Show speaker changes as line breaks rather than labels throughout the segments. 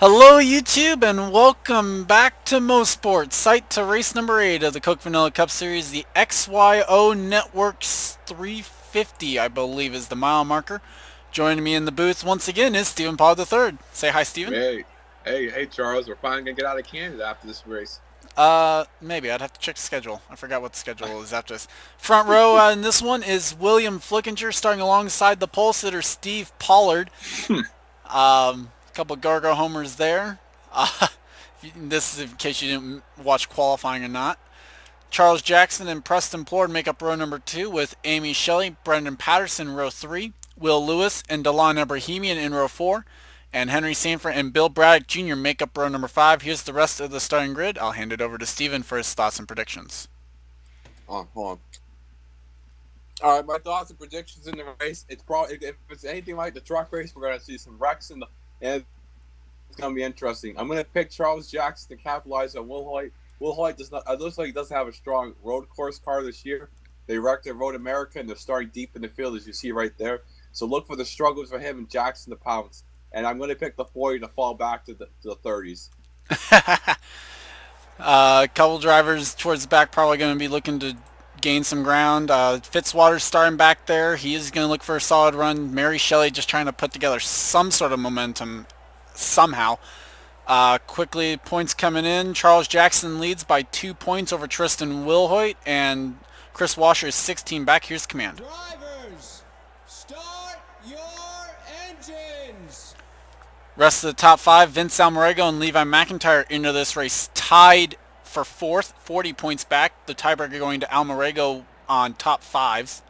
Hello YouTube and welcome back to Mosports, site to race number 8 of the Coke Vanilla Cup Series, the XYO Networks 350 I believe is the mile marker. Joining me in the booth once again is Stephen Paul III. Say hi, Stephen.
Hey, Charles. We're finally gonna get out of Canada after this race.
Maybe I'd have to check the schedule. I forgot what the schedule is after this. Front row in this one is William Flickinger starting alongside the pole sitter Steve Pollard. Couple Gargo homers there. This is in case you didn't watch qualifying or not. Charles Jackson and Preston Plord make up row number 2 with Amy Shelley, Brendan Patterson row 3, Will Lewis and Delon Ibrahimian in row 4, and Henry Sanford and Bill Braddock Jr. make up row number 5. Here's the rest of the starting grid. I'll hand it over to Steven for his thoughts and predictions.
Hold on. All right, my thoughts and predictions in the race. It's probably if it's anything like the truck race, we're gonna see some wrecks and it's gonna be interesting. I'm gonna pick Charles Jackson to capitalize on Will Hoyt. Will Hoyt does not. It looks like he doesn't have a strong road course car this year. They wrecked at Road America and they're starting deep in the field, as you see right there. So look for the struggles for him and Jackson to pounce. And I'm going to pick the 40 to fall back to the 30s.
A couple drivers towards the back probably going to be looking to gain some ground. Fitzwater's starting back there. He is going to look for a solid run. Mary Shelley just trying to put together some sort of momentum somehow. Quickly, points coming in. Charles Jackson leads by 2 points over Tristan Wilhoit, and Chris Washer is 16 back. Here's command.
Drivers, start your engines.
Rest of the top 5, Vince Almarego and Levi McIntyre into this race tied for 4th, 40 points back. The tiebreaker going to Almarego on top 5s.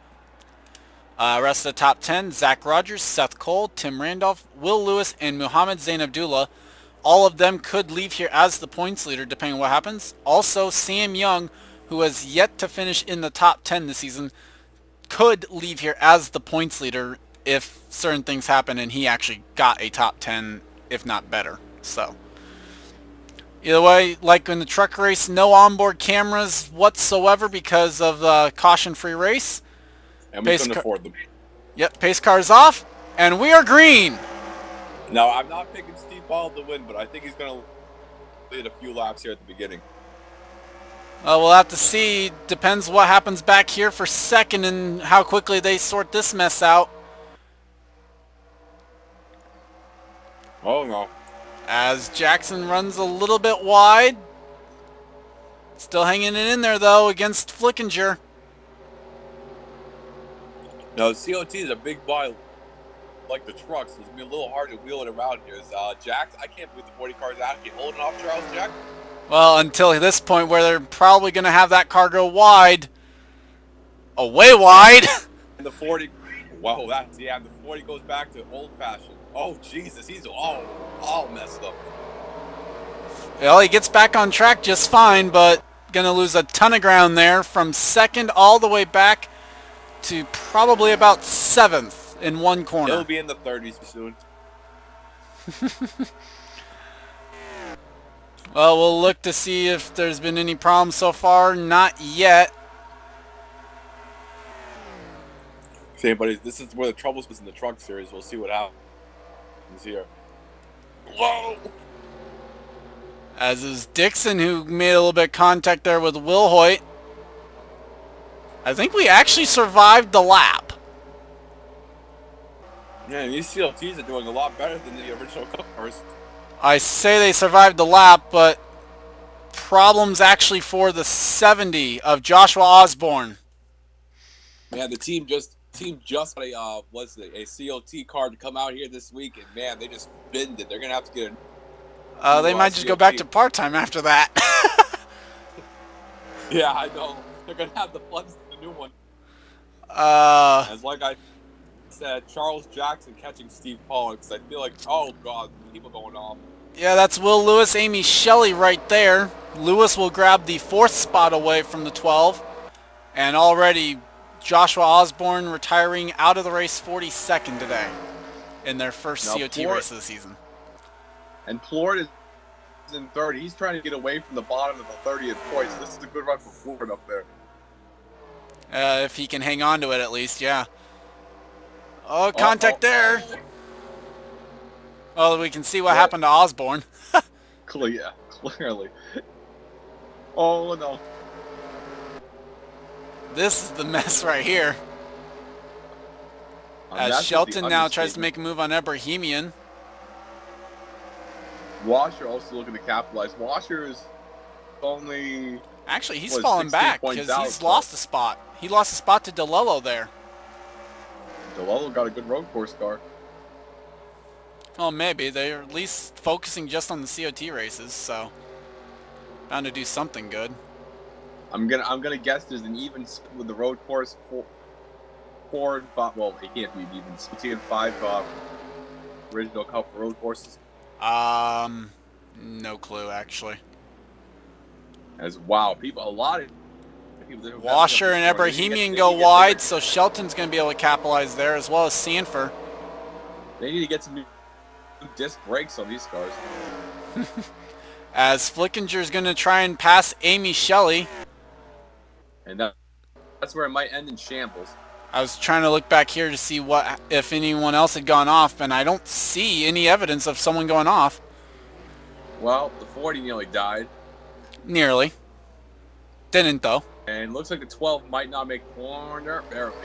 Rest of the top 10, Zach Rogers, Seth Cole, Tim Randolph, Will Lewis, and Muhammad Zain Abdullah. All of them could leave here as the points leader depending on what happens. Also, Sam Young, who has yet to finish in the top 10 this season, could leave here as the points leader if certain things happen and he actually got a top 10, if not better. So, either way, like in the truck race, no onboard cameras whatsoever because of the caution-free race.
And we couldn't afford them.
Yep, pace car's off, and we are green.
No, I'm not picking Steve Ball to win, but I think he's going to lead a few laps here at the beginning.
We'll have to see. Depends what happens back here for second and how quickly they sort this mess out.
Oh, no.
As Jackson runs a little bit wide. Still hanging it in there, though, against Flickinger.
No, COT is a big body like the trucks. So it's going to be a little hard to wheel it around here. Jack, I can't believe the 40 car's actually holding off Charles Jack.
Well, until this point where they're probably going to have that car go wide. Oh, way wide.
And the 40, wow, the 40 goes back to old-fashioned. Oh, Jesus, he's all messed up.
Well, he gets back on track just fine, but going to lose a ton of ground there from second all the way back to probably about 7th in one corner.
He'll be in the 30s soon.
Well, we'll look to see if there's been any problems so far. Not yet.
See, but this is where the trouble is in the truck series. We'll see what happens here. Whoa!
As is Dixon, who made a little bit of contact there with Will Hoyt. I think we actually survived the lap.
Yeah, and these CLTs are doing a lot better than the original Cup cars.
I say they survived the lap, but problems actually for the 70 of Joshua Osborne.
Man, the team just got a CLT car to come out here this week, and man, they just binned it. They're gonna have to get a
they might just go back to part-time after that.
Yeah, I know. They're gonna have the funds for the new one. As like I said, Charles Jackson catching Steve Pollard, because I feel like, oh god, people going off.
Yeah, that's Will Lewis, Amy Shelley right there. Lewis will grab the 4th spot away from the 12. And already Joshua Osborne retiring out of the race 42nd today in their first COT race of the season.
And Plord is in 30. He's trying to get away from the bottom of the 30th point. So this is a good run for Plord up there.
If he can hang on to it at least, yeah. Oh, contact there. Well, we can see what happened to Osborne.
Yeah, clearly. Oh no.
This is the mess right here. As
That's just
Shelton
the
now tries to
understatement.
make a move on Ebrahimian.
Washer also looking to capitalize. Washer is only...
Actually, he's
What,
falling
16
back
points
because
out,
he's
so-
lost a spot. He lost a spot to DeLello there.
DeLello got a good road course car.
Well, maybe. They're at least focusing just on the COT races, so bound to do something good.
I'm gonna guess there's an even split with the road course. 4 and 5. Well, it can't be an even split. 2 and 5 original cup for road courses.
No clue actually.
As wow, a lot of people. that
Washer
have
and
this car, they
Ebrahimian
need
go
to get
wide, so Shelton's going to be able to capitalize there, as well as Sanford.
They need to get some new disc brakes on these cars.
As Flickinger's going to try and pass Amy Shelley.
And that's where it might end in shambles.
I was trying to look back here to see if anyone else had gone off, and I don't see any evidence of someone going off.
Well, the 40 nearly died.
Nearly. Didn't, though.
And looks like the 12 might not make corner, barely.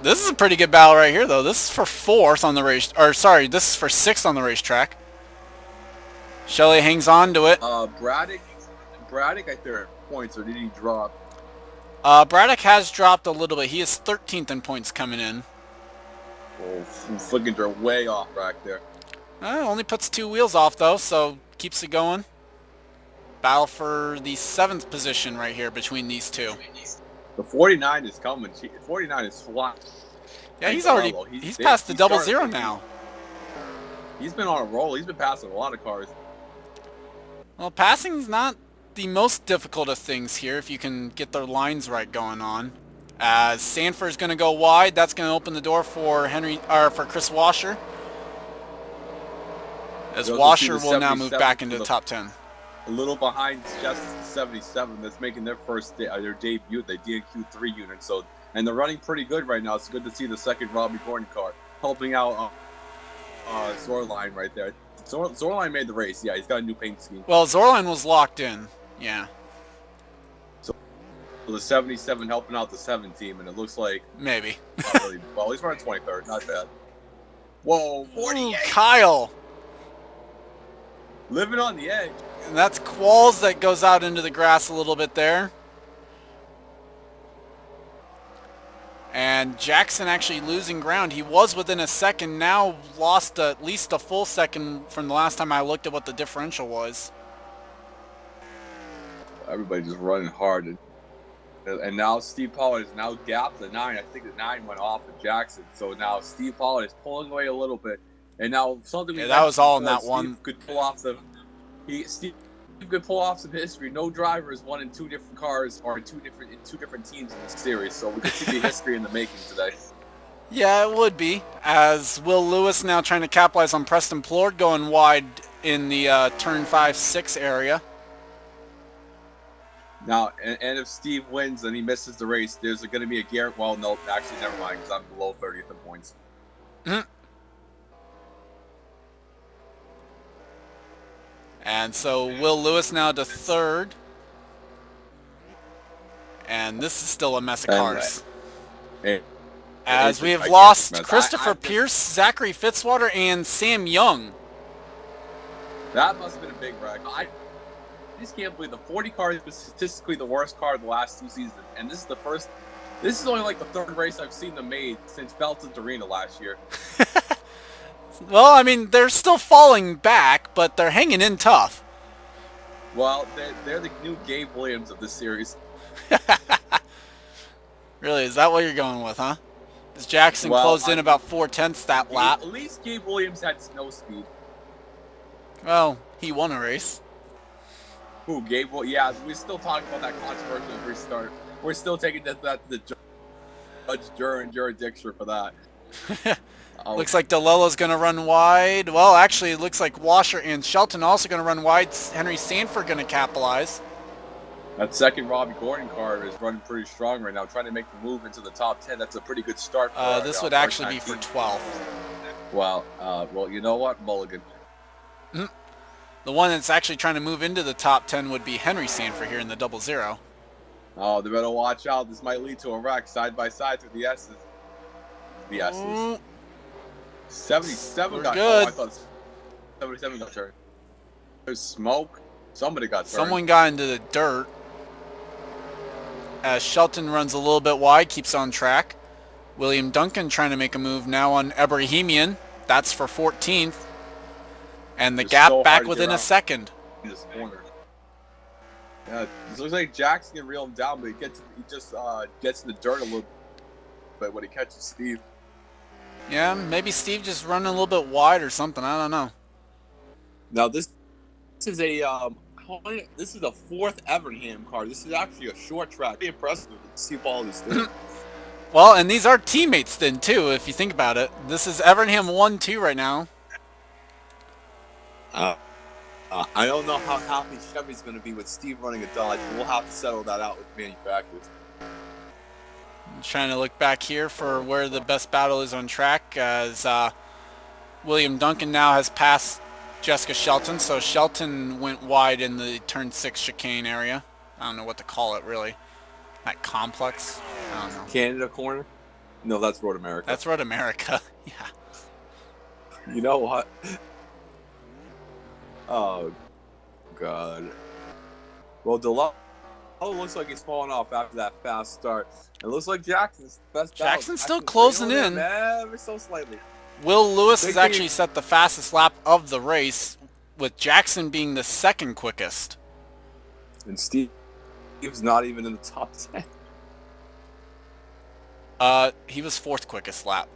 This is a pretty good battle right here, though. This is for 4th on the race... Or, sorry, this is for 6th on the racetrack. Shelley hangs on to it.
Braddock, I think, points, or did he drop?
Braddock has dropped a little bit. He is 13th in points coming in.
Oh, Flickinger way off back there.
Only puts 2 wheels off, though, so keeps it going. Battle for the 7th position right here between these two.
The 49 is coming. 49 is flying.
Yeah, he's
DeLello.
already... He's past the double zero now.
He's been on a roll. He's been passing a lot of cars.
Well, passing's not the most difficult of things here if you can get their lines right going on. As Sanford's going to go wide, that's going to open the door for for Chris Washer. As
You'll
Washer
see the
will now move
77
back
to
into the
the-
top 10.
A little behind just the 77 that's making their their debut, the DNQ3 unit. So, and they're running pretty good right now. It's good to see the second Robbie Gordon car helping out Zorline right there. Zorline made the race. Yeah, he's got a new paint scheme.
Well, Zorline was locked in. Yeah,
So the 77 helping out the 7 team, and it looks like
maybe.
not really, well, he's running 23rd. Not bad. Whoa, 48.
Ooh, Kyle.
Living on the edge.
And that's Qualls that goes out into the grass a little bit there. And Jackson actually losing ground. He was within a second, now lost at least a full second from the last time I looked at what the differential was.
Everybody just running hard. And now Steve Pollard is now gapped the 9. I think the 9 went off of Jackson. So now Steve Pollard is pulling away a little bit. And now something...
Yeah, that was all in that
Steve
one.
Could pull off Steve could pull off some history. No driver has won in 2 different cars or in two different teams in this series. So we can see the history in the making today.
Yeah, it would be. As Will Lewis now trying to capitalize on Preston Plord going wide in the turn 5-6 area.
Now, and if Steve wins and he misses the race, there's going to be a Garrett. Well, no, actually, never mind, because I'm below 30th in points.
And so Will Lewis now to 3rd. And this is still a mess of cars. As we have lost Christopher Pierce, Zachary Fitzwater, and Sam Young.
That must have been a big wreck. I just can't believe the 40 car was statistically the worst car of the last 2 seasons. And this is the first... This is only like the 3rd race I've seen them made since Felton's Arena last year.
Well, I mean, they're still falling back, but they're hanging in tough.
Well, they're the new Gabe Williams of this series.
Really, is that what you're going with, huh? As Jackson closed in about 4/10 that lap.
At least Gabe Williams had snow speed.
Well, he won a race.
Who, Gabe? Well, yeah, we're still talking about that controversial restart. We're still taking that to the judge jurisdiction for that.
Looks like DeLello's going to run wide. Well, actually, it looks like Washer and Shelton also going to run wide. Henry Sanford going to capitalize.
That second Robbie Gordon car is running pretty strong right now, trying to make the move into the top 10. That's a pretty good start for
This would actually be for 12th.
Well, you know what? Mulligan.
The one that's actually trying to move into the top 10 would be Henry Sanford here in the 00.
Oh, they better watch out. This might lead to a wreck side by side through the S's. The S's.
Ooh,
77
we're
got.
good.
Oh, I thought 77 got turned. There's smoke. Somebody got turned.
Someone got into the dirt. As Shelton runs a little bit wide, keeps on track. William Duncan trying to make a move now on Ebrahimian. That's for 14th. And the
It's
gap
so
back
hard to
within
get
a
out.
second.
In this corner. Yeah, it looks like Jackson can reel him down, but he just gets in the dirt a little bit when he catches Steve.
Yeah, maybe Steve just running a little bit wide or something. I don't know.
Now this is a this is a fourth Evernham car. This is actually a short track. Pretty impressive to see all these things.
Well, and these are teammates then, too, if you think about it. This is Evernham 1-2 right now.
I don't know how happy Chevy's going to be with Steve running a Dodge. We'll have to settle that out with manufacturers.
I'm trying to look back here for where the best battle is on track, as William Duncan now has passed Jessica Shelton. So Shelton went wide in the turn 6 chicane area. I don't know what to call it, really. That complex? I don't know.
Canada corner? No, that's Road America.
That's Road America. Yeah.
You know what? Oh, God. Well, looks like he's falling off after that fast start. It looks like Jackson's best battle.
Jackson's still closing in.
Ever so slightly.
Will Lewis
Big
has
game.
actually set the fastest lap of the race, with Jackson being the second quickest.
And Steve's not even in the top 10.
He was fourth quickest lap.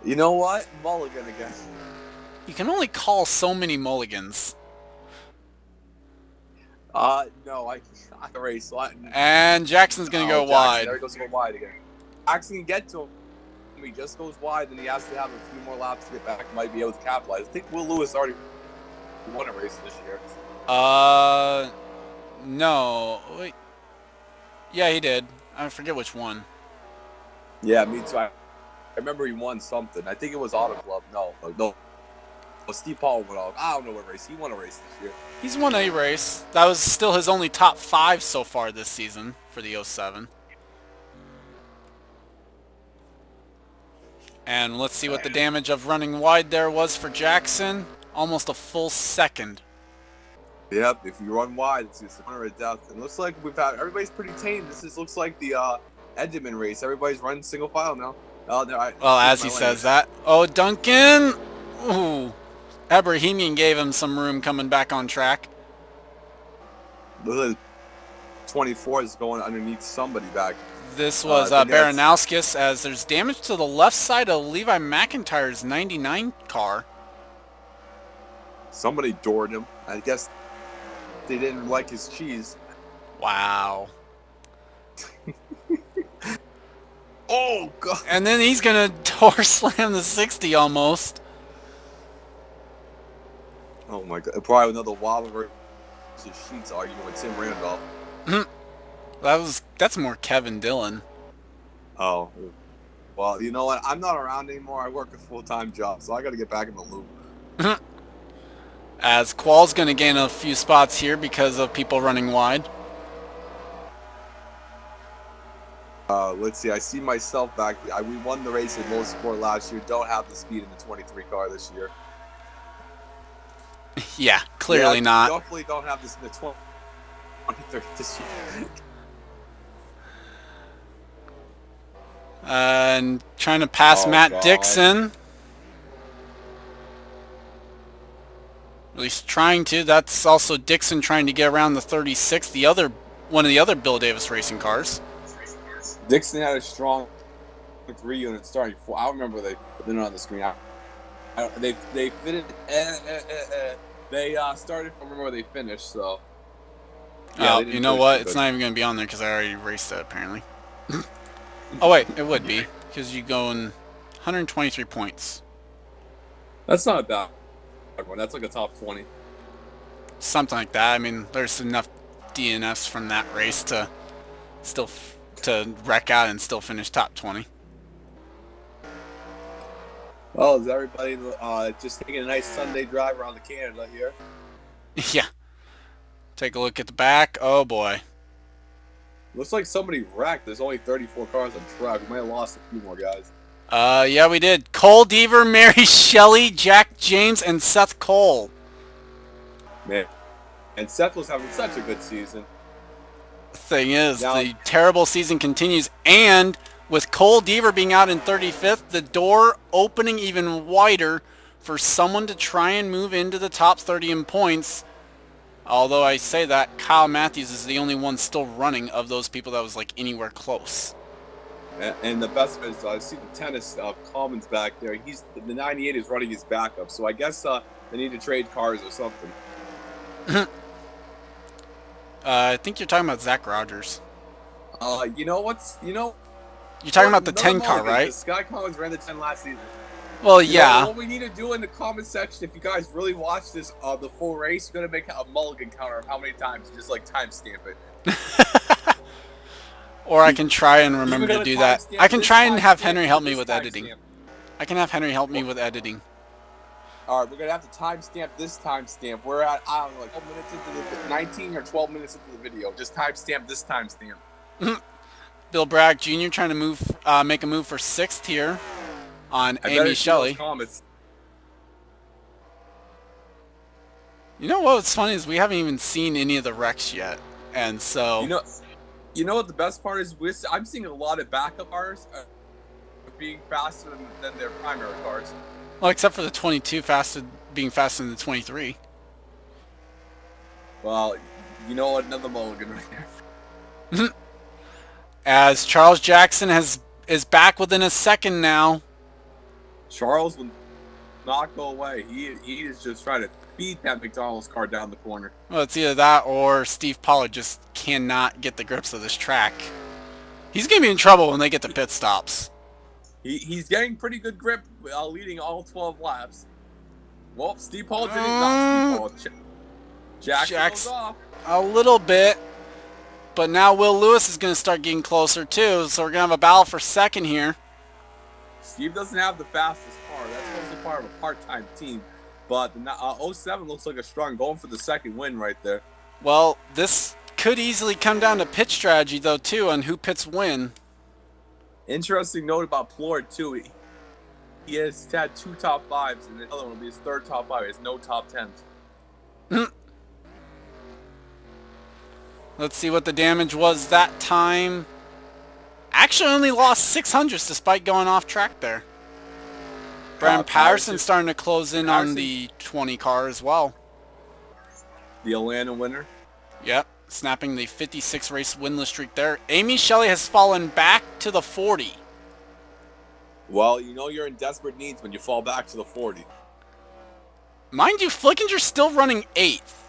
You know what? Mulligan again.
You can only call so many mulligans.
No, I can't race.
And Jackson's going to go wide.
There he goes, go wide again. Jackson can get to him. He just goes wide, and he has to have a few more laps to get back. Might be able to capitalize. I think Will Lewis already won a race this year.
No. Wait. Yeah, he did. I forget which one.
Yeah, me too. I remember he won something. I think it was Auto Club. No. Well, Steve Paul went off. I don't know what race. He won a race this year.
He's won a race. That was still his only top 5 so far this season for the 07. And let's see what the damage of running wide there was for Jackson. Almost a full second.
Yep, if you run wide, it's a corner of death. And it looks like everybody's pretty tame. Looks like the Edgerman race. Everybody's running single file now.
Well, as he says that. Oh, Duncan! Ooh. Ebrahimian gave him some room coming back on track.
The 24 is going underneath somebody back.
This was Baranowskis, as there's damage to the left side of Levi McIntyre's 99 car.
Somebody doored him. I guess they didn't like his cheese.
Wow.
Oh, God.
And then he's going to door slam the 60 almost.
Oh, my God. Probably another Waller versus Sheets argument with Tim Randolph.
That's more Kevin Dillon.
Oh. Well, you know what? I'm not around anymore. I work a full-time job, so I got to get back in the loop.
As Qual's going to gain a few spots here because of people running wide.
Let's see. I see myself back. We won the race in Low Sport last year. Don't have the speed in the 23 car this year.
Yeah, clearly not.
Definitely don't have this in the 23 this year.
And trying to pass Matt
God.
Dixon. At least trying to. That's also Dixon trying to get around the 36, one of the other Bill Davis racing cars.
Dixon had a strong 3 unit starting. I remember they put it on the screen. They fitted. They started from where they finished. So.
Yeah, you know what? It's not even going to be on there because I already raced it apparently. Oh wait, it would be because you go in 123 points.
That's not a bad one. That's like a top 20.
Something like that. I mean, there's enough DNFs from that race to wreck out and still finish top 20.
Well, is everybody just taking a nice Sunday drive around the Canada here?
Yeah. Take a look at the back. Oh boy.
Looks like somebody wrecked. There's only 34 cars on track. We might have lost a few more guys.
Yeah, we did. Cole Deaver, Mary Shelley, Jack James, and Seth Cole.
Man, and Seth was having such a good season.
Thing is,
Now,
the terrible season continues, and with Cole Deaver being out in 35th, the door opening even wider for someone to try and move into the top 30 in points. Although I say that, Kyle Matthews is the only one still running of those people that was like anywhere close.
and the best is I see the tennis Commons back there. The 98 is running his backup, so I guess they need to trade cars or something.
I think you're talking about Zach Rogers.
You know what's
You're talking about the 10 car, right?
Sky Collins ran the 10 last season.
Well,
You
yeah.
know what we need to do in the comment section, if you guys really watch this, the full race, you're gonna make a mulligan counter of how many times, just like timestamp it.
Or I can try and remember to do that. I can try and have Henry help me with editing. I can have Henry help me with editing.
All right, we're gonna have to timestamp this timestamp. We're at, I don't know, like 12 minutes into the 19 or 12 minutes into the video. Just timestamp this timestamp.
Bill Bragg Jr. trying to make a move for 6th here on
I
Amy
better see
Shelley.
those comments.
You know what's funny is we haven't even seen any of the wrecks yet, and so
You know what the best part is? I'm seeing a lot of backup cars being faster than their primary cars.
well, except for the 22 being faster than the 23.
Well, you know what? Another mulligan right there.
As Charles Jackson is back within a second now.
Charles will not go away. He is just trying to feed that McDonald's car down the corner.
Well, it's either that or Steve Pollard just cannot get the grips of this track. He's going to be in trouble when they get to pit stops.
He's getting pretty good grip, leading all 12 laps. Well, Steve Pollard didn't. Not Steve Pollard. Jackson goes off.
A little bit. But now Will Lewis is going to start getting closer too, so we're going to have a battle for second here.
Steve doesn't have the fastest car. That's mostly part of a part-time team. But the 07 looks like a strong going for the second win right there.
Well, this could easily come down to pit strategy though too, on who pits win.
Interesting note about Plord too. He has had 2 top 5s, and the other one will be his 3rd top 5. He has no top 10s.
Let's see what the damage was that time. Actually only lost 600s despite going off track there. Brandon Patterson starting to close in on the 20 car as well.
The Atlanta winner.
Yep, snapping the 56 race winless streak there. Amy Shelley has fallen back to the 40.
Well, you know you're in desperate needs when you fall back to the 40.
Mind you, Flickinger's still running 8th.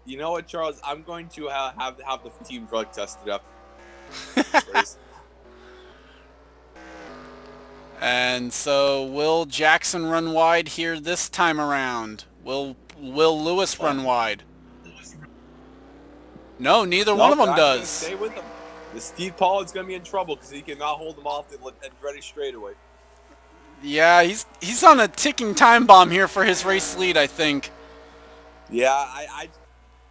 You know what, Charles? I'm going to have the team drug tested up.
And so will Jackson run wide here this time around? Will Lewis run wide? No, neither one of them does.
Stay with them. The Steve Pollard's going to be in trouble because he cannot hold them off and ready straightaway.
Yeah, he's on a ticking time bomb here for his race lead, I think.
Yeah,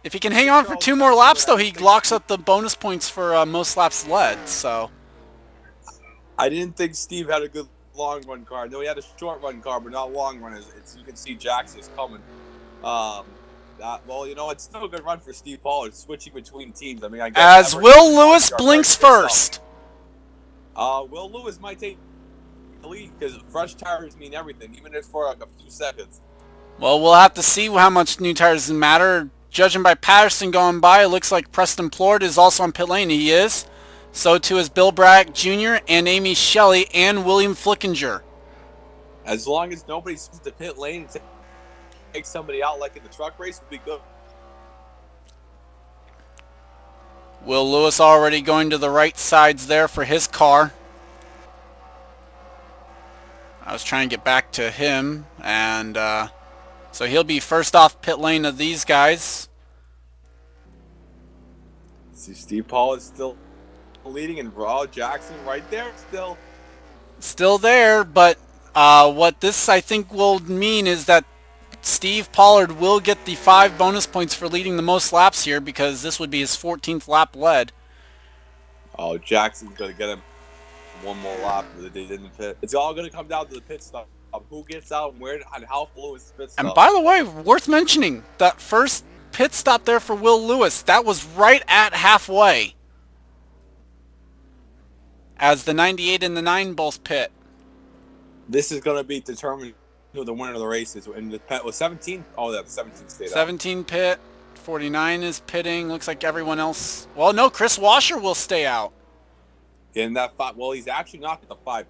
if he can hang on for 2 more laps, though, he locks up the bonus points for most laps led. So
I didn't think Steve had a good long run car. No, he had a short run car, but not long run. You can see Jackson's coming. Well, you know, it's still a good run for Steve Pollard, switching between teams. I mean, I guess
as Will Lewis blinks first.
Will Lewis might take the lead because fresh tires mean everything, even if for like a few seconds.
Well, we'll have to see how much new tires matter. Judging by Patterson going by, it looks like Preston Plord is also on pit lane. He is. So too is Bill Bragg Jr. and Amy Shelley and William Flickinger.
As long as nobody switches to pit lane and take somebody out like in the truck race, would be good.
Will Lewis already going to the right sides there for his car. I was trying to get back to him, and so he'll be first off pit lane of these guys.
See, Steve Pollard still leading, and Raw Jackson right there still
there, but What this, I think, will mean is that Steve Pollard will get the 5 bonus points for leading the most laps here, because this would be his 14th lap led.
Oh, Jackson's going to get him one more lap that they didn't pit. It's all going to come down to the pit stop. Who gets out and where and how full is the pit stop.
And by the way, worth mentioning, that first pit stop there for Will Lewis, that was right at halfway, as the 98 and the 9 both pit.
This is going to be determined who the winner of the race is. And the pit was 17. Oh, yeah, the 17 stayed
17 pit. 49 is pitting. Looks like everyone else. Well, no, Chris Washer will stay out.
In that 5. Well, he's actually not at the 5.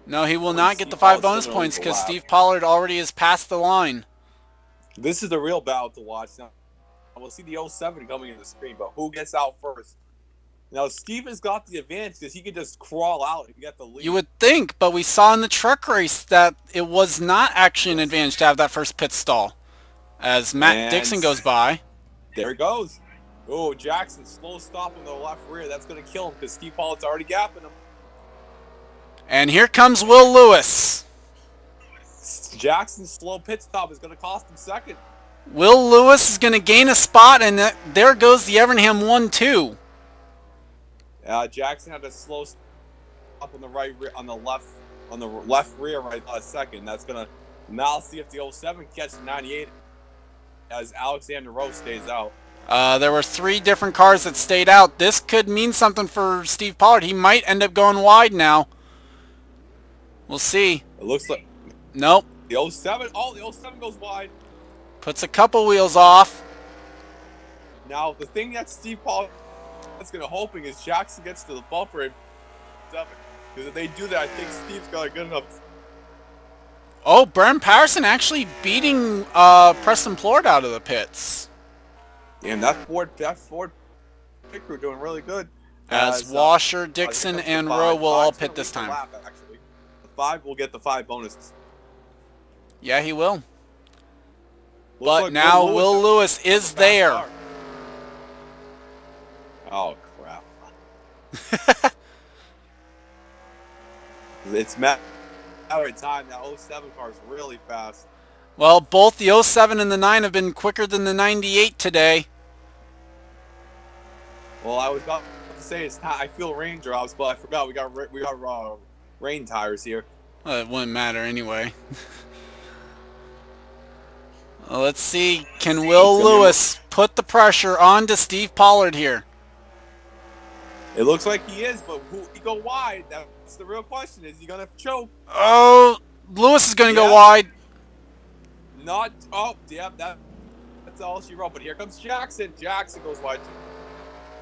No, he will not get the 5 bonus points because Steve Pollard already has passed the line.
This is the real battle to watch. Now, we'll see the 07 coming in the screen, but who gets out first? Now, Steve has got the advantage because he can just crawl out and get the lead.
You would think, but we saw in the truck race that it was not actually an advantage to have that first pit stall, as Matt Dixon goes by.
There he goes. Oh, Jackson, slow stop on the left rear. That's going to kill him because Steve Pollard's already gapping him.
And here comes Will Lewis.
Jackson's slow pit stop is going to cost him second.
Will Lewis is going to gain a spot, and there goes the Evernham 1-2.
Jackson had a slow stop on the right rear, on the left rear right last second. That's going to now see if the 07 catches 98 as Alexander Rowe stays out.
There were 3 different cars that stayed out. This could mean something for Steve Pollard. He might end up going wide now. We'll see.
It looks like...
Nope.
The 07... Oh, the 07 goes wide.
Puts a couple wheels off.
Now, the thing that Steve Pollard is going to hoping is Jackson gets to the bumper in 7. Because if they do that, I think Steve's got a good enough...
Oh, Bram Patterson actually beating Preston Plord out of the pits.
And that Ford pit crew doing really good.
As Washer, Dixon, and Rowe will all pit this time.
Lap, actually. The 5 will get the 5 bonuses.
Yeah, he will. But now Will Lewis is there.
Oh, crap. It's matter of time. That 07 car is really fast.
Well, both the 07 and the 9 have been quicker than the 98 today.
Well, I was about to say it's I feel rain drops, but I forgot we got rain tires here.
Well, it wouldn't matter anyway. Well, let's see. Can Will Lewis put the pressure on to Steve Pollard here?
It looks like he is, but who he go wide? That's the real question. Is he gonna choke?
Oh, Lewis is going to go wide.
Not. Oh, yeah. That's all she wrote. But here comes Jackson. Jackson goes wide too.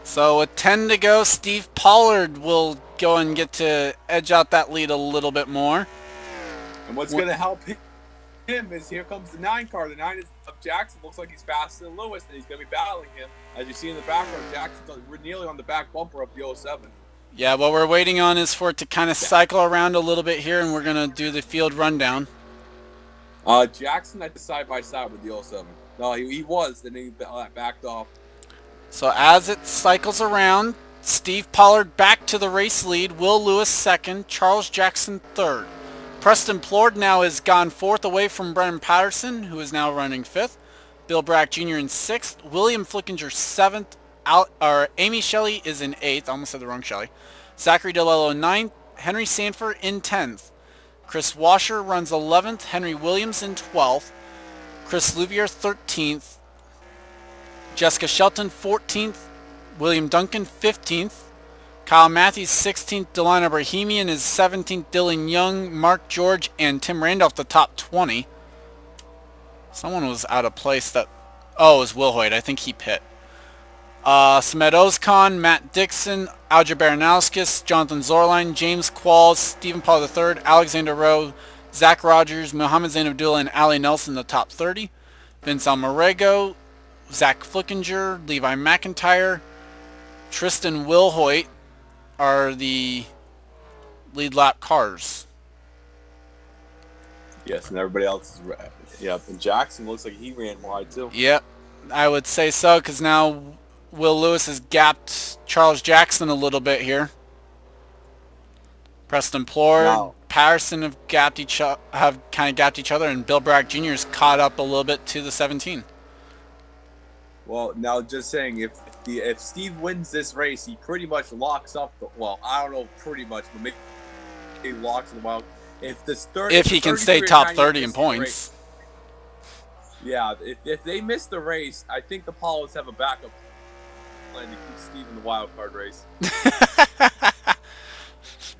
So with 10 to go, Steve Pollard will go and get to edge out that lead a little bit more.
And what's going to help him is here comes the 9 car. The 9 is of Jackson. Looks like he's faster than Lewis, and he's going to be battling him. As you see in the background, Jackson's nearly on the back bumper of the 07.
Yeah, what we're waiting on is for it to kind of cycle around a little bit here, and we're going to do the field rundown.
Jackson at the side-by-side with the 07. No, he was. Then he backed off.
So as it cycles around, Steve Pollard back to the race lead, Will Lewis second, Charles Jackson third. Preston Plord now has gone 4th away from Brennan Patterson, who is now running 5th. Bill Brack Jr. in 6th, William Flickinger 7th, Amy Shelley is in 8th, I almost said the wrong Shelley. Zachary DeLello 9th, Henry Sanford in 10th. Chris Washer runs 11th, Henry Williams in 12th. Chris Louvier 13th. Jessica Shelton 14th, William Duncan 15th, Kyle Matthews 16th, Delano Bohemian is 17th, Dylan Young, Mark George, and Tim Randolph the top 20. Someone was out of place that... Oh, it was Will Hoyt. I think he pit. Samet Ozkan, Matt Dixon, Alger Baranowskis, Jonathan Zorline, James Qualls, Stephen Paul III, Alexander Rowe, Zach Rogers, Mohammed Zain Abdullah, and Ali Nelson the top 30. Vince Almarego, Zach Flickinger, Levi McIntyre, Tristan Wilhoit are the lead lap cars.
Yes, and everybody else is... Yep, and Jackson looks like he ran wide too.
Yep, I would say so, because now Will Lewis has gapped Charles Jackson a little bit here. Preston Plord Patterson have kind of gapped each other, and Bill Bragg Jr.'s caught up a little bit to the 17.
Well, now just saying, if Steve wins this race, he pretty much locks up the. Well, I don't know, pretty much, but maybe he locks the wild.
If he can stay top 30 in points.
Race, yeah, if they miss the race, I think the Paulos have a backup plan to keep Steve in the wild card race.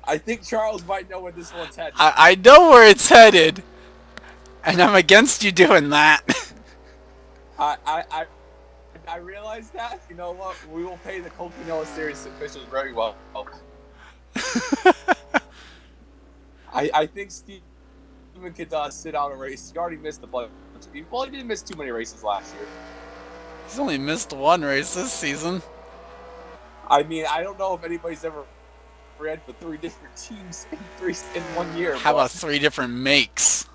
I think Charles might know where this one's headed.
I know where it's headed, and I'm against you doing that.
I realize that. You know what? We will pay the Coconut Series officials very well. I think Steven could sit out a race. He already missed a bunch. Well, he didn't miss too many races last year.
He's only missed one race this season.
I mean, I don't know if anybody's ever ran for 3 different teams in 1 year.
How about 3 different makes?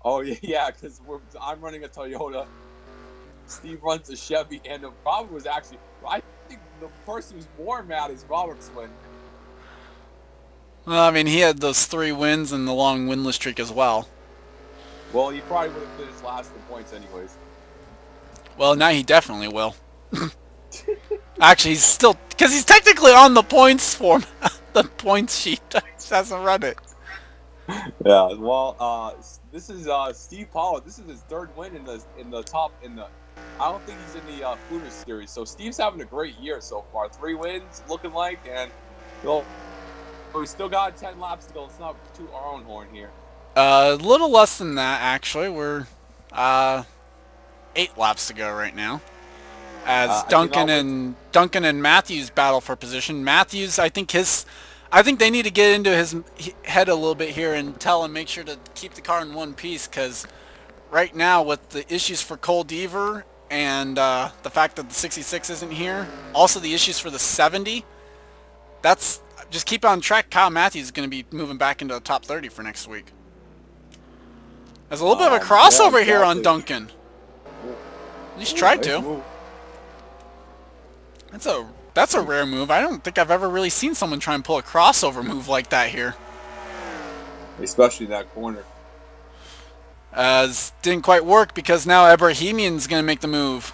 Oh, yeah, because I'm running a Toyota. Steve runs a Chevy, and the problem was actually, I think the person who's more mad is Robert Swin.
Well, I mean, he had those 3 wins and the long winless streak as well.
Well, he probably would have finished last in points anyways.
Well, now he definitely will. Actually, he's still... Because he's technically on the points form. The points sheet. Just hasn't run it.
Yeah, well, this is Steve Pollard. This is his 3rd win in the top... I don't think he's in the Hooters series. So Steve's having a great year so far. 3 wins, looking like, and... Well, we still got 10 laps to go. Let's not toot our own horn here.
A little less than that, actually. We're 8 laps to go right now. As Duncan and Matthews battle for position. Matthews, I think they need to get into his head a little bit here and tell him make sure to keep the car in one piece, because right now with the issues for Cole Deaver and the fact that the 66 isn't here, also the issues for the 70, that's just keep on track. Kyle Matthews is going to be moving back into the top 30 for next week. There's a little bit of a crossover here on Duncan. At least tried to.
Move.
That's a rare move. I don't think I've ever really seen someone try and pull a crossover move like that here.
Especially that corner.
Didn't quite work because now Ebrahimian's going to make the move.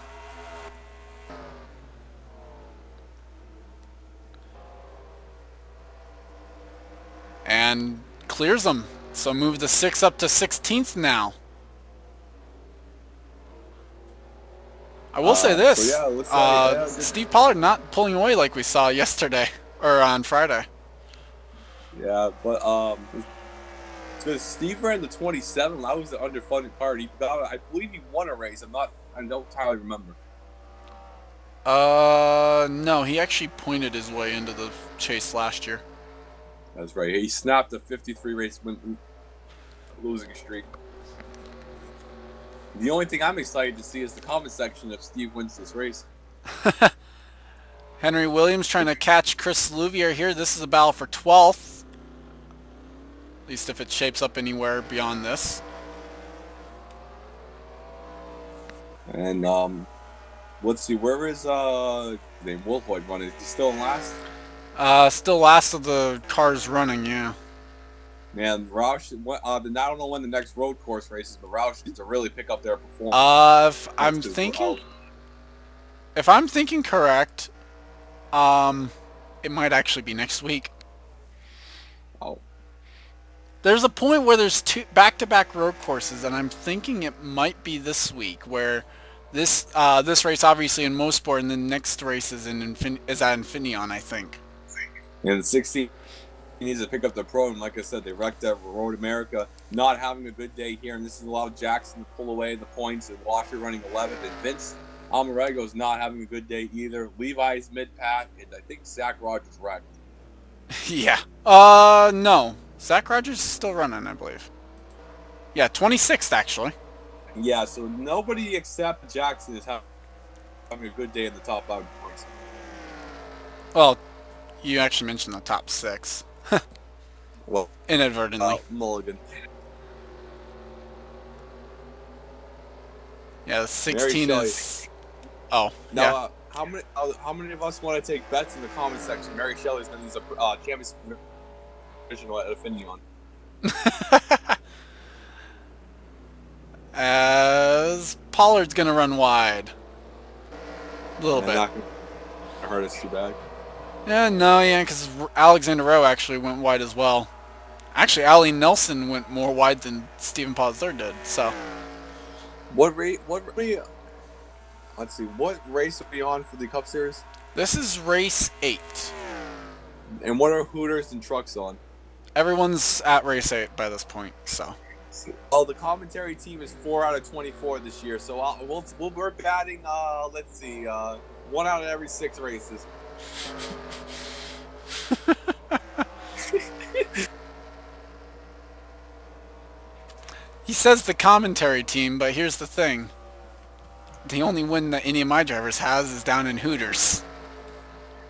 And clears them. So move the 6 up to 16th now. I will say this,
so yeah,
Steve Pollard not pulling away like we saw yesterday, or on Friday.
Yeah, but because Steve ran the 27, that was the underfunded card. I believe he won a race. I don't entirely remember.
No, he actually pointed his way into the chase last year.
That's right. He snapped a 53 race losing streak. The only thing I'm excited to see is the comment section if Steve wins this race.
Henry Williams trying to catch Chris Louvier here. This is a battle for 12th. At least if it shapes up anywhere beyond this.
And let's see, where is name Wolfwood running? Is he still in last?
Still last of the cars running, yeah.
Man, Roush, I don't know when the next road course races, but Roush needs to really pick up their performance.
If I'm thinking correct, it might actually be next week.
Oh.
There's a point where there's 2 back-to-back road courses, and I'm thinking it might be this week, where this race obviously in Mosport, and the next race is at Infineon, I think.
And the 16. He needs to pick up the pro, and like I said, they wrecked at Road America. Not having a good day here, and this has allowed Jackson to pull away the points, and Washer running 11th, and Vince Almarego's not having a good day either. Levi's mid-pack, and I think Zach Rogers wrecked.
Yeah. No. Zach Rogers is still running, I believe. Yeah, 26th, actually.
Yeah, so nobody except Jackson is having a good day in the top 5 points.
Well, you actually mentioned the top 6.
Well,
inadvertently.
Mulligan.
Yeah, the 16 is... Oh,
now,
yeah.
How many of us want to take bets in the comment section? Mary Shelley's going to use a championship original opinion.
As Pollard's going to run wide. A little bit.
Not gonna hurt us too bad.
Yeah, because Alexander Rowe actually went wide as well. Actually, Ali Nelson went more wide than Stephen Pollard III did, so.
What race are we on for the Cup Series?
This is race 8.
And what are Hooters and trucks on?
Everyone's at race 8 by this point, so.
Oh, the commentary team is 4 out of 24 this year, so we're batting. Let's see, 1 out of every 6 races.
He says the commentary team, but here's the thing. The only win that any of my drivers has is down in Hooters.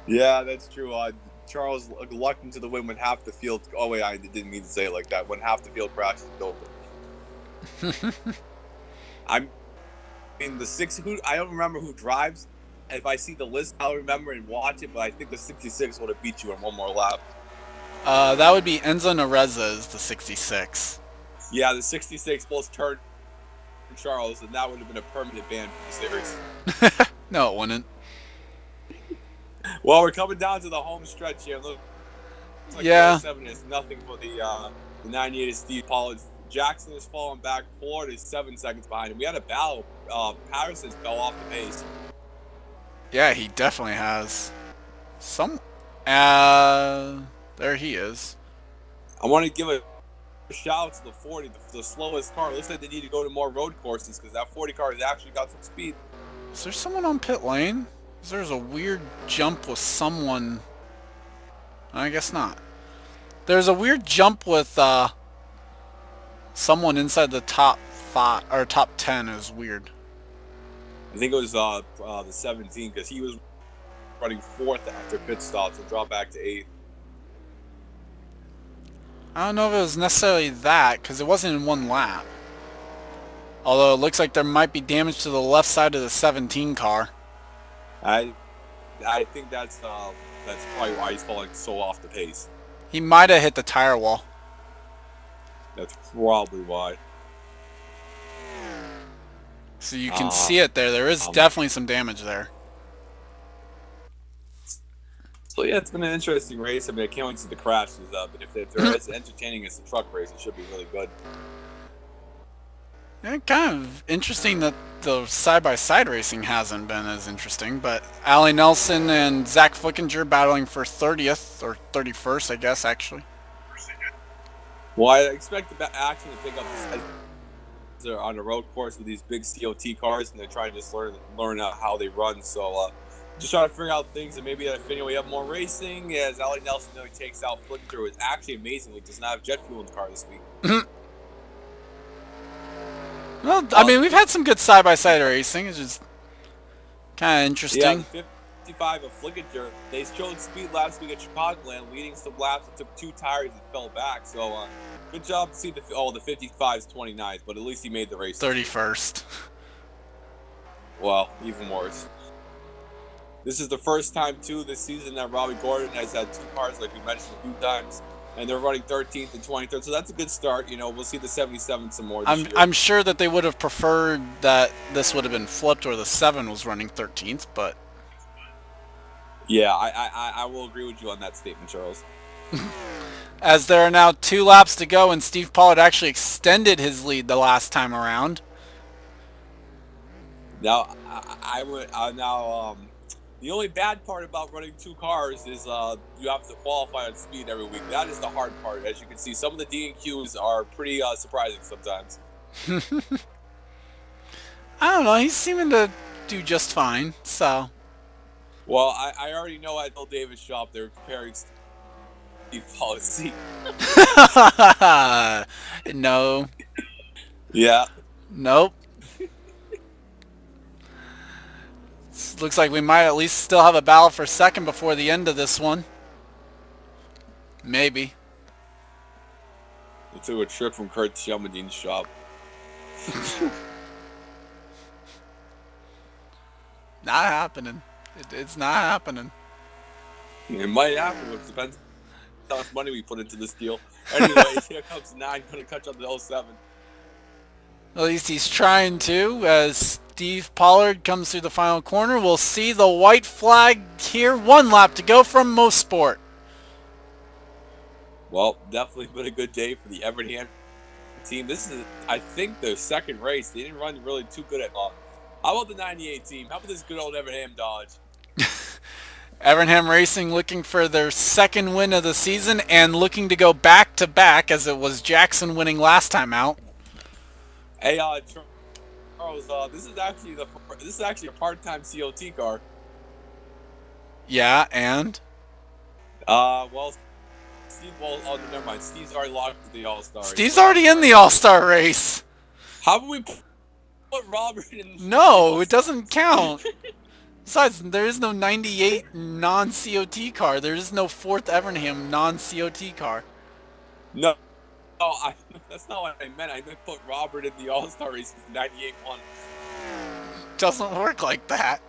Yeah, that's true. Charles lucked into the win when half the field. Oh wait, I didn't mean to say it like that. When half the field crashes open. I mean the 6. I don't remember who drives. If I see the list, I'll remember and watch it. But I think the 66 would have beat you in one more lap.
That would be Enzo Nareza is the 66.
Yeah, the 66 plus turned Charles, and that would have been a permanent ban for the series.
No, it wouldn't.
Well, we're coming down to the home stretch here. Looks like
Yeah.
7 is nothing for the 98 is Steve Pollard. Jackson has fallen back. Ford is 7 seconds behind him. We had a battle. Patterson fell off the pace.
Yeah, he definitely has. There he is.
I want to give a shout out to the 40, the slowest car. It looks like they need to go to more road courses because that 40 car has actually got some speed.
Is there someone on pit lane? There's a weird jump with someone. I guess not. There's a weird jump with someone inside the top 5 or top 10 is weird.
I think it was the 17 because he was running 4th after pit stops and dropped back to 8th.
I don't know if it was necessarily that because it wasn't in one lap. Although it looks like there might be damage to the left side of the 17 car.
I think that's probably why he's falling so off the pace.
He might have hit the tire wall.
That's probably why.
So you can see it there. There is definitely some damage there.
So yeah, it's been an interesting race. I mean, I can't wait to see the crashes. But if they're as entertaining as the truck race, it should be really good.
Yeah, kind of interesting that the side-by-side racing hasn't been as interesting, but Ali Nelson and Zach Flickinger battling for 30th, or 31st, I guess, actually.
Well, I expect the action to pick up they're on a road course with these big COT cars, and they're trying to just learn out how they run. So just trying to figure out things, and maybe at Affinity we have more racing, as Ali Nelson really takes out Flickinger, who is actually amazingly does not have jet fuel in the car this week.
Well, I mean, we've had some good side-by-side racing. It's just kind of interesting.
Yeah, the 55 of Flickinger, they showed speed last week at Chicagoland, leading some laps. It took 2 tires and fell back. So, good job to see the 55's 29th, but at least he made the race.
31st.
Well, even worse. This is the first time, too, this season that Robbie Gordon has had 2 cars, like we mentioned a few times. And they're running 13th and 23rd, so that's a good start. You know, we'll see the 77 some more this year.
I'm sure that they would have preferred that this would have been flipped where the 7 was running 13th, but...
Yeah, I will agree with you on that statement, Charles.
As there are now 2 laps to go, and Steve Pollard actually extended his lead the last time around.
Now, the only bad part about running 2 cars is you have to qualify on speed every week. That is the hard part. As you can see, some of the D&Qs are pretty surprising sometimes.
I don't know. He's seeming to do just fine, so...
Well, I already know at Bill Davis' shop they're comparing Steve Pollard's seat.
No.
Yeah.
Nope. Looks like we might at least still have a battle for second before the end of this one. Maybe.
Let's do a trip from Kurt Shelmadine's shop.
Not happening. It's not happening.
It might happen. It depends how much money we put into this deal. Anyways, here comes 9, going to catch up to 07.
At least he's trying to. As Steve Pollard comes through the final corner, we'll see the white flag here. 1 lap to go from Mosport.
Well, definitely been a good day for the Evernham team. This is, I think, their second race. They didn't run really too good at all. How about the 98 team? How about this good old Evernham Dodge?
Evernham Racing looking for their second win of the season and looking to go back-to-back, as it was Jackson winning last time out.
Hey, Charles, this is actually a part-time COT car.
Yeah, and?
Well, never mind. Steve's already locked with the All-Star race.
Steve's already in the All-Star race.
How about we put Robert in?
No, it doesn't count. Besides, there is no 98 non-COT car. There is no 4th Evernham non-COT car.
No, that's not what I meant. I meant put Robert in the All-Star race with 98 1.
Doesn't work like that.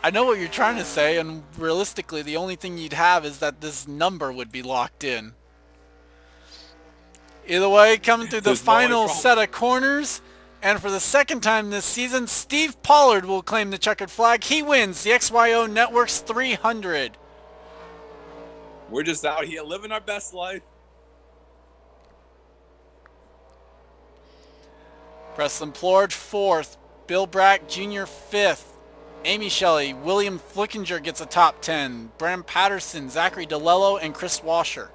I know what you're trying to say, and realistically, the only thing you'd have is that this number would be locked in. Either way, coming through the final set of corners, and for the second time this season, Steve Pollard will claim the checkered flag. He wins the XYO Networks 300.
We're just out here living our best life.
Preston Plord 4th, Bill Brack Jr. 5th, Amy Shelley, William Flickinger gets a top 10, Bram Patterson, Zachary DeLello, and Chris Washer.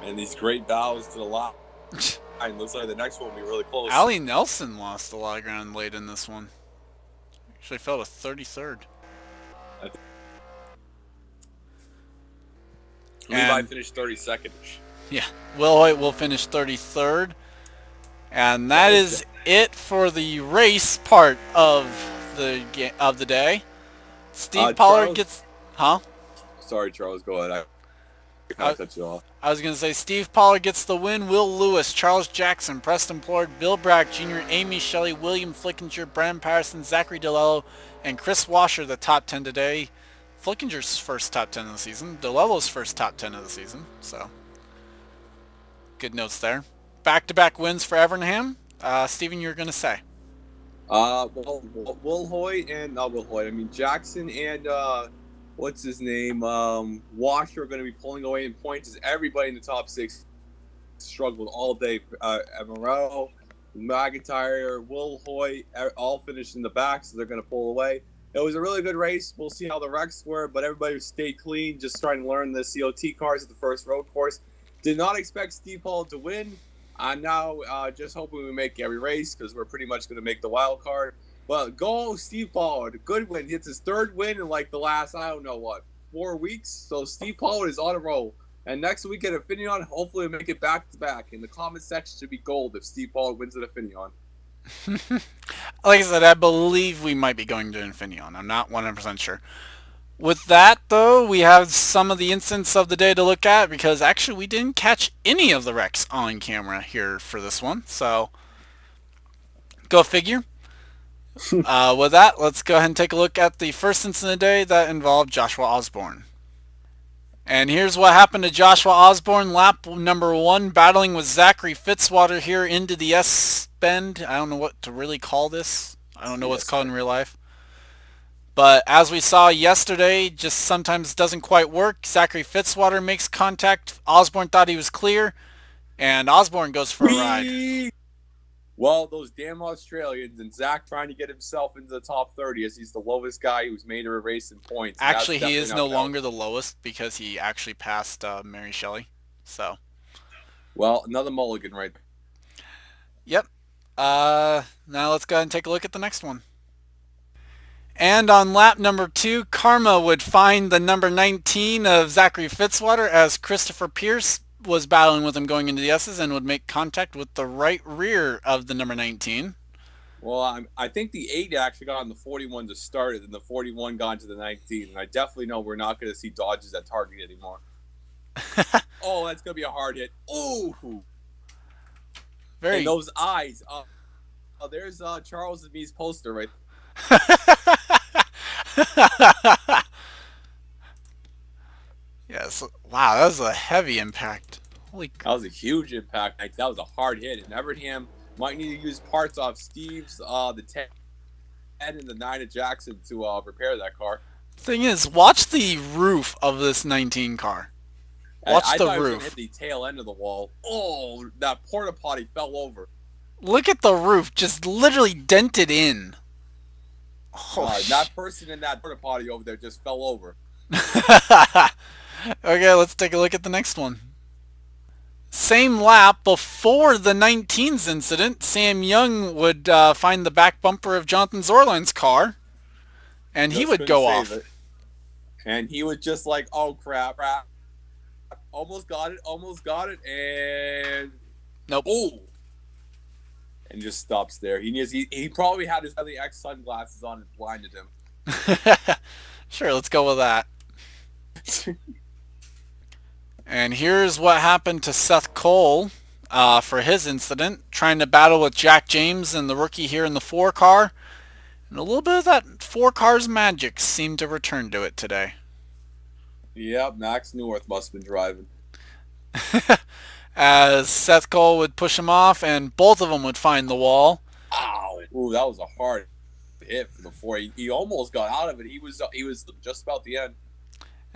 And these great bows to the line. Looks like the next one will be really close.
Allie Nelson lost a lot of ground late in this one. Actually fell to 33rd.
Levi finished 32nd.
Yeah, Will Hoyt will finish 33rd. And that is it for the race part of the day. Steve Pollard gets... Huh?
Sorry, Charles, go ahead. I cut you off.
I was going to say Steve Pollard gets the win. Will Lewis, Charles Jackson, Preston Plord, Bill Brack Jr., Amy Shelley, William Flickinger, Bram Patterson, Zachary DeLello, and Chris Washer the top 10 today. Flickinger's first top 10 of the season. DeLello's first top 10 of the season. So, good notes there. Back-to-back wins for Evernham. Steven, you were going to say.
Will Hoyt and not Will Hoyt. I mean Jackson and what's his name? Washer are going to be pulling away in points as everybody in the top 6 struggled all day. Morel, McIntyre, Will Hoyt all finished in the back, so they're going to pull away. It was a really good race. We'll see how the wrecks were, but everybody stayed clean, just trying to learn the COT cars at the first road course. Did not expect Steve Pollard to win. I'm now just hoping we make every race because we're pretty much going to make the wild card. But go Steve Pollard. Good win. It's his 3rd win in like the last, 4 weeks. So Steve Pollard is on a roll. And next week at Infineon, hopefully we'll make it back-to-back. And the comment section should be gold if Steve Pollard wins at Infineon.
Like I said, I believe we might be going to Infineon. I'm not 100% sure. With that, though, we have some of the incidents of the day to look at because actually we didn't catch any of the wrecks on camera here for this one. So, go figure. With that, let's go ahead and take a look at the first incident of the day that involved Joshua Osborne. And here's what happened to Joshua Osborne, lap number 1, battling with Zachary Fitzwater here into the S-bend. I don't know what to really call this. I don't know what's called in real life. But as we saw yesterday, just sometimes doesn't quite work. Zachary Fitzwater makes contact. Osborne thought he was clear, and Osborne goes for a ride.
Well, those damn Australians and Zach trying to get himself into the top 30 as he's the lowest guy who's made a race in points.
Actually, he is no longer the lowest because he actually passed Mary Shelley. So,
well, another mulligan right there.
Yep. Now let's go ahead and take a look at the next one. And on lap number 2, Karma would find the number 19 of Zachary Fitzwater as Christopher Pierce was battling with him going into the S's and would make contact with the right rear of the number 19.
Well, I think the 8 actually got on the 41 to start it, and the 41 got into the 19. And I definitely know we're not going to see dodges at target anymore. Oh, that's going to be a hard hit. Ooh.
Very.
And those eyes. There's Charles and me's poster right
Yes. Wow, that was a heavy impact. Holy.
That was a huge impact. That was a hard hit. And Evernham might need to use parts off Steve's, the 10 and the 9 of Jackson to repair that car.
Thing is, watch the roof of this 19 car. Watch
I
the
thought
roof.
It was hit the tail end of the wall. Oh, that porta potty fell over.
Look at the roof, just literally dented in. Oh,
that person in that porta potty over there just fell over.
Okay, let's take a look at the next one. Same lap before the 19's incident, Sam Young would find the back bumper of Jonathan Zorline's car, and he would go off.
And he was just like, oh crap, almost got it, and
nope.
Oh, and just stops there. He probably had his LEX sunglasses on and blinded him.
Sure, let's go with that. And here's what happened to Seth Cole for his incident, trying to battle with Jack James and the rookie here in the 4 car. And a little bit of that 4 car's magic seemed to return to it today.
Yep, Max North must have been driving.
As Seth Cole would push him off, and both of them would find the wall.
Ow! Ooh, that was a hard hit for the 4. He almost got out of it. He was just about the end.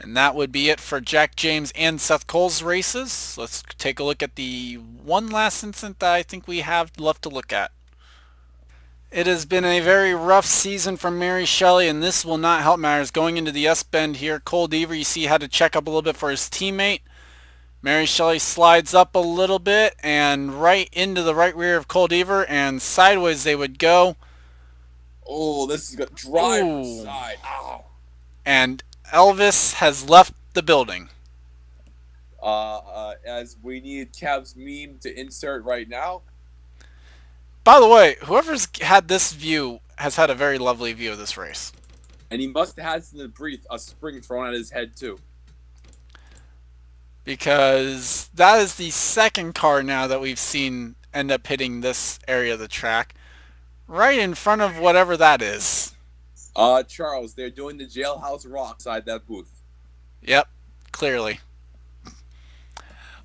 And that would be it for Jack James and Seth Cole's races. Let's take a look at the one last incident that I think we have left to look at. It has been a very rough season for Mary Shelley, and this will not help matters. Going into the S-bend here, Cole Deaver, you see, had to check up a little bit for his teammate. Mary Shelley slides up a little bit and right into the right rear of Cole Deaver, and sideways they would go.
Oh, this is good. Driver's side. Ow.
And Elvis has left the building.
As we need Kev's meme to insert right now.
By the way, whoever's had this view has had a very lovely view of this race.
And he must have had some debris, a spring thrown at his head too.
Because that is the second car now that we've seen end up hitting this area of the track. Right in front of whatever that is.
Charles, they're doing the jailhouse rock inside that booth.
Yep, clearly.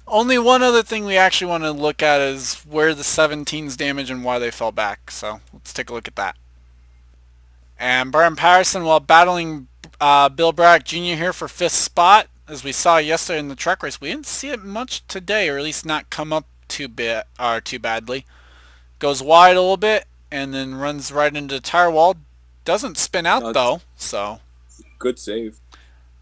Only one other thing we actually want to look at is where the 17's damage and why they fell back. So let's take a look at that. And Brian Patterson, while battling Bill Braddock Jr. here for 5th spot, as we saw yesterday in the truck race, we didn't see it much today, or at least not come up too badly. Goes wide a little bit and then runs right into the tire wall. Doesn't spin out though, so
good save.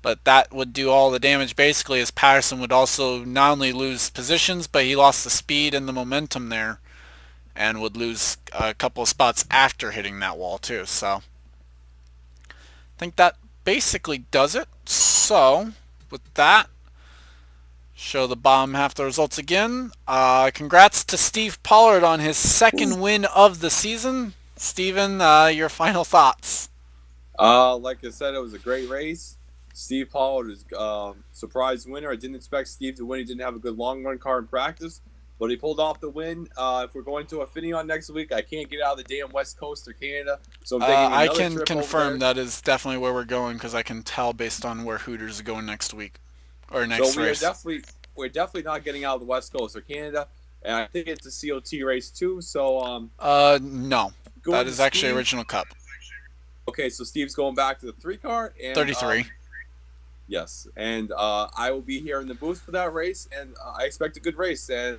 But that would do all the damage basically, as Patterson would also not only lose positions, but he lost the speed and the momentum there, and would lose a couple of spots after hitting that wall too. So I think that basically does it. So with that, show the bottom half of the results again. Congrats to Steve Pollard on his second win of the season. Steven, your final thoughts?
Like I said, it was a great race. Steve Pollard is surprise winner. I didn't expect Steve to win. He didn't have a good long run car in practice, but he pulled off the win. If we're going to Affineon next week, I can't get out of the damn West Coast or Canada, so I'm taking another
I can
trip
confirm that is definitely where we're going, because I can tell based on where Hooters is going next week or next race.
We're definitely not getting out of the West Coast or Canada, and I think it's a COT race too. So
no, that is actually Original Cup.
Okay, so Steve's going back to the 3 car and
33.
Yes, and I will be here in the booth for that race, and I expect a good race. And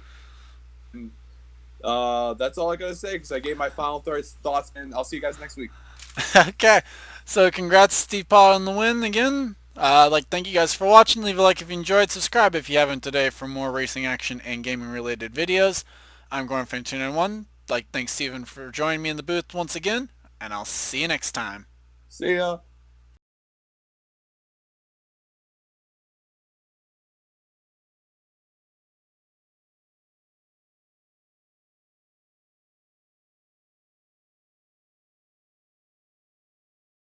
that's all I gotta say, because I gave my final thoughts, and I'll see you guys next week.
Okay, so congrats Steve Pollard on the win again. Thank you guys for watching. Leave a like if you enjoyed. Subscribe if you haven't today for more racing action and gaming related videos. I'm Gordon from 291. Thanks Steven for joining me in the booth once again, and I'll see you next time.
See ya.